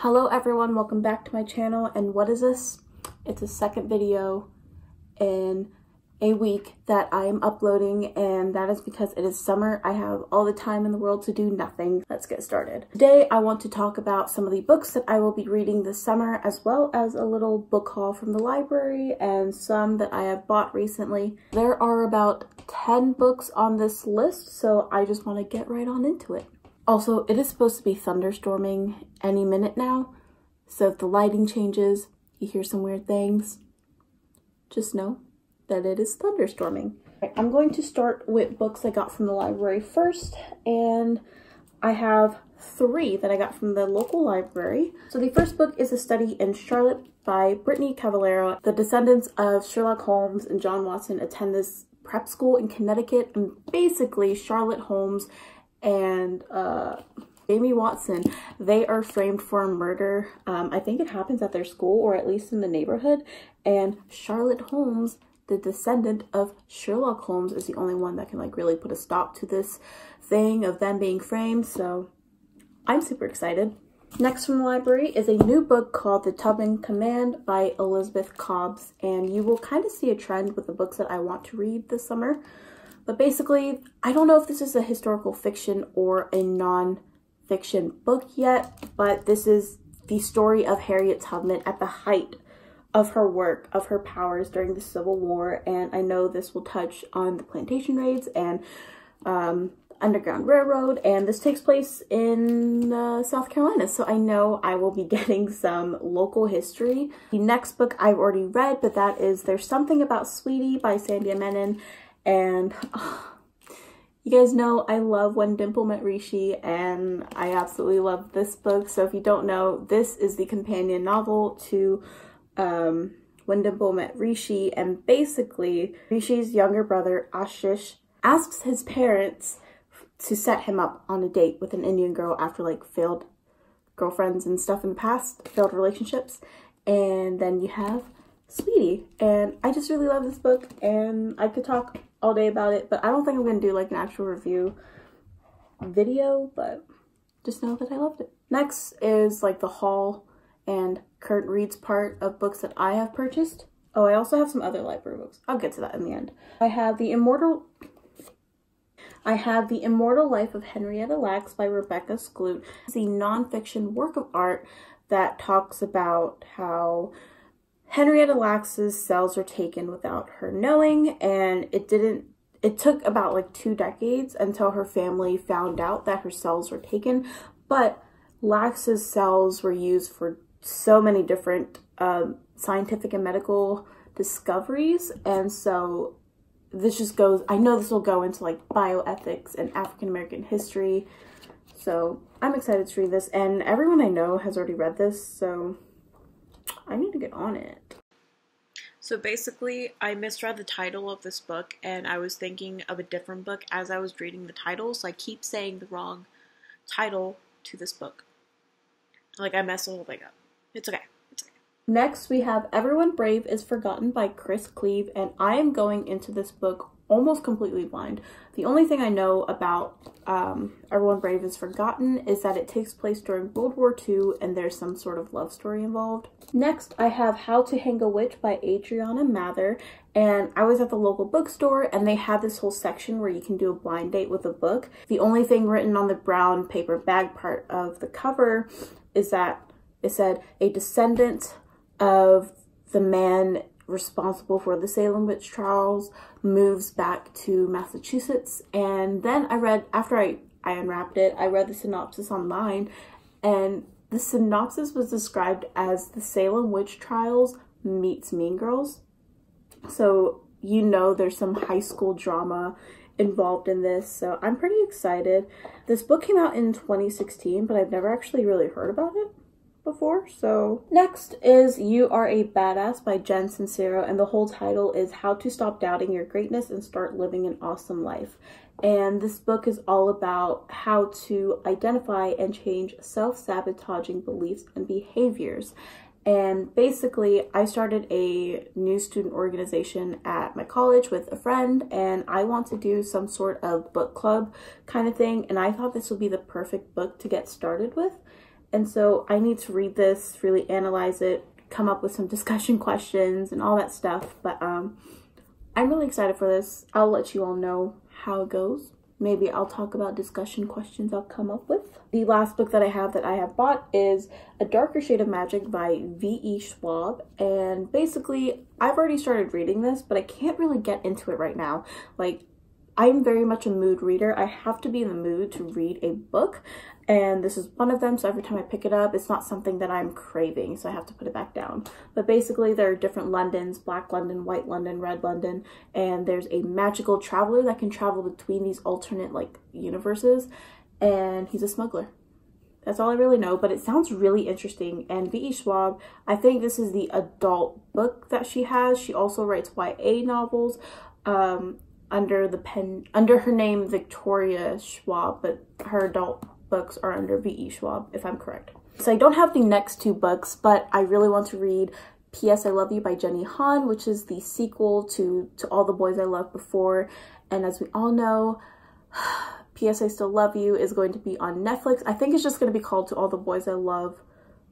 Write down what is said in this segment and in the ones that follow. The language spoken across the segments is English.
Hello everyone, welcome back to my channel. And what is this? It's a second video in a week that I am uploading, and that is because it is summer. I have all the time in the world to do nothing. Let's get started. Today I want to talk about some of the books that I will be reading this summer, as well as a little book haul from the library and some that I have bought recently. There are about 10 books on this list, so I just want to get right on into it. Also, it is supposed to be thunderstorming any minute now, so if the lighting changes, you hear some weird things, just know that it is thunderstorming. I'm going to start with books I got from the library first, and I have 3 that I got from the local library. So the first book is A Study in Charlotte by Brittany Cavallaro. The descendants of Sherlock Holmes and John Watson attend this prep school in Connecticut, and basically Charlotte Holmes and Jamie Watson, they are framed for a murder. I think it happens at their school, or at least in the neighborhood, and Charlotte Holmes, the descendant of Sherlock Holmes, is the only one that can like really put a stop to this thing of them being framed, so I'm super excited. Next from the library is a new book called The Tubman Command by Elizabeth Cobbs, and you will kind of see a trend with the books that I want to read this summer. But basically, I don't know if this is a historical fiction or a non-fiction book yet, but this is the story of Harriet Tubman at the height of her work, of her powers during the Civil War. And I know this will touch on the plantation raids and Underground Railroad, and this takes place in South Carolina, so I know I will be getting some local history. The next book I've already read, but that is There's Something About Sweetie by Sandhya Menon. And you guys know I love When Dimple Met Rishi, and I absolutely love this book. So if you don't know, this is the companion novel to When Dimple Met Rishi, and basically Rishi's younger brother Ashish asks his parents to set him up on a date with an Indian girl after like failed girlfriends and stuff in the past, failed relationships, and then you have Sweetie. And I just really love this book, and I could talk all day about it, but I don't think I'm gonna do like an actual review video, but just know that I loved it. Next is like the haul and current reads part of books that I have purchased. Oh, I also have some other library books. I'll get to that in the end. I have The Immortal Life of Henrietta Lacks by Rebecca Skloot. It's a nonfiction work of art that talks about how Henrietta Lacks's cells were taken without her knowing, and it took about like 2 decades until her family found out that her cells were taken. But Lacks's cells were used for so many different scientific and medical discoveries, and so this just goes, I know this will go into like bioethics and African American history, so I'm excited to read this, and everyone I know has already read this, so I need to get on it. So basically, I misread the title of this book, and I was thinking of a different book as I was reading the title, so I keep saying the wrong title to this book. Like, I messed the whole thing up. It's okay. It's okay. Next, we have Everyone Brave is Forgotten by Chris Cleave, and I am going into this book almost completely blind. The only thing I know about Everyone Brave is Forgotten is that it takes place during World War II, and there's some sort of love story involved. Next, I have How to Hang a Witch by Adriana Mather, and I was at the local bookstore, and they had this whole section where you can do a blind date with a book. The only thing written on the brown paper bag part of the cover is that it said, a descendant of the man responsible for the Salem witch trials moves back to Massachusetts. And then I read, after I unwrapped it, I read the synopsis online, and the synopsis was described as the Salem witch trials meets Mean Girls. So you know there's some high school drama involved in this, so I'm pretty excited. This book came out in 2016, but I've never actually really heard about it before. So next is You Are a Badass by Jen Sincero, and the whole title is How to Stop Doubting Your Greatness and Start Living an Awesome Life. And this book is all about how to identify and change self-sabotaging beliefs and behaviors. And basically, I started a new student organization at my college with a friend, and I want to do some sort of book club kind of thing, and I thought this would be the perfect book to get started with. And so I need to read this, really analyze it, come up with some discussion questions and all that stuff. But I'm really excited for this. I'll let you all know how it goes. Maybe I'll talk about discussion questions I'll come up with. The last book that I have bought is A Darker Shade of Magic by V.E. Schwab. And basically, I've already started reading this, but I can't really get into it right now. Like, I'm very much a mood reader. I have to be in the mood to read a book. And this is one of them, so every time I pick it up, it's not something that I'm craving, so I have to put it back down. But basically, there are different Londons: Black London, White London, Red London, and there's a magical traveler that can travel between these alternate, like, universes, and he's a smuggler. That's all I really know, but it sounds really interesting. And V.E. Schwab, I think this is the adult book that she has. She also writes YA novels, under her name Victoria Schwab, but her adult books are under V.E. Schwab, if I'm correct. So I don't have the next two books, but I really want to read P.S. I Love You by Jenny Han, which is the sequel to All the Boys I Loved Before. And as we all know, P.S. I Still Love You is going to be on Netflix. I think it's just going to be called To All the Boys I Love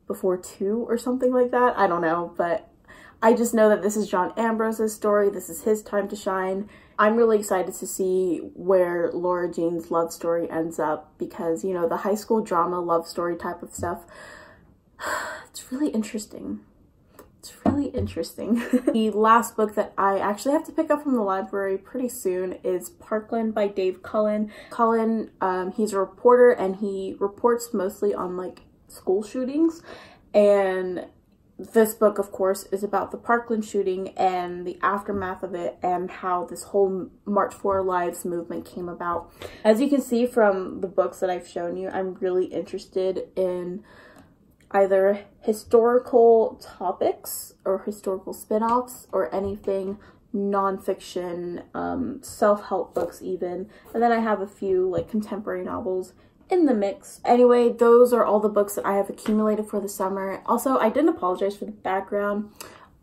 Before 2 or something like that. I don't know, but I just know that this is John Ambrose's story. This is his time to shine. I'm really excited to see where Laura Jean's love story ends up because, you know, the high school drama love story type of stuff, it's really interesting. It's really interesting. The last book that I actually have to pick up from the library pretty soon is Parkland by Dave Cullen. Cullen, he's a reporter and he reports mostly on like school shootings, and this book, of course, is about the Parkland shooting and the aftermath of it and how this whole March for Our Lives movement came about. As you can see from the books that I've shown you, I'm really interested in either historical topics or historical spin-offs or anything nonfiction, self-help books even. And then I have a few like contemporary novels in the mix. Anyway, those are all the books that I have accumulated for the summer. Also, I didn't apologize for the background.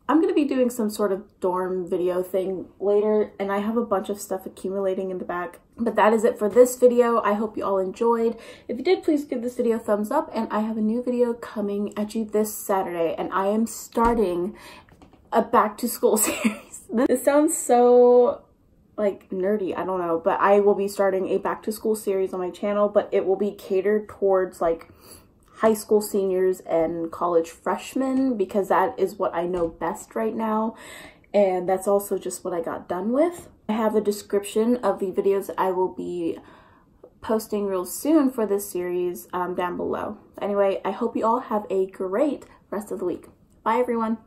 I'm going to be doing some sort of dorm video thing later, and I have a bunch of stuff accumulating in the back. But that is it for this video. I hope you all enjoyed. If you did, please give this video a thumbs up, and I have a new video coming at you this Saturday, and I am starting a back to school series. This sounds so like nerdy, I don't know, but I will be starting a back to school series on my channel, but it will be catered towards like high school seniors and college freshmen because that is what I know best right now, and that's also just what I got done with. I have a description of the videos that I will be posting real soon for this series down below. Anyway, I hope you all have a great rest of the week. Bye everyone.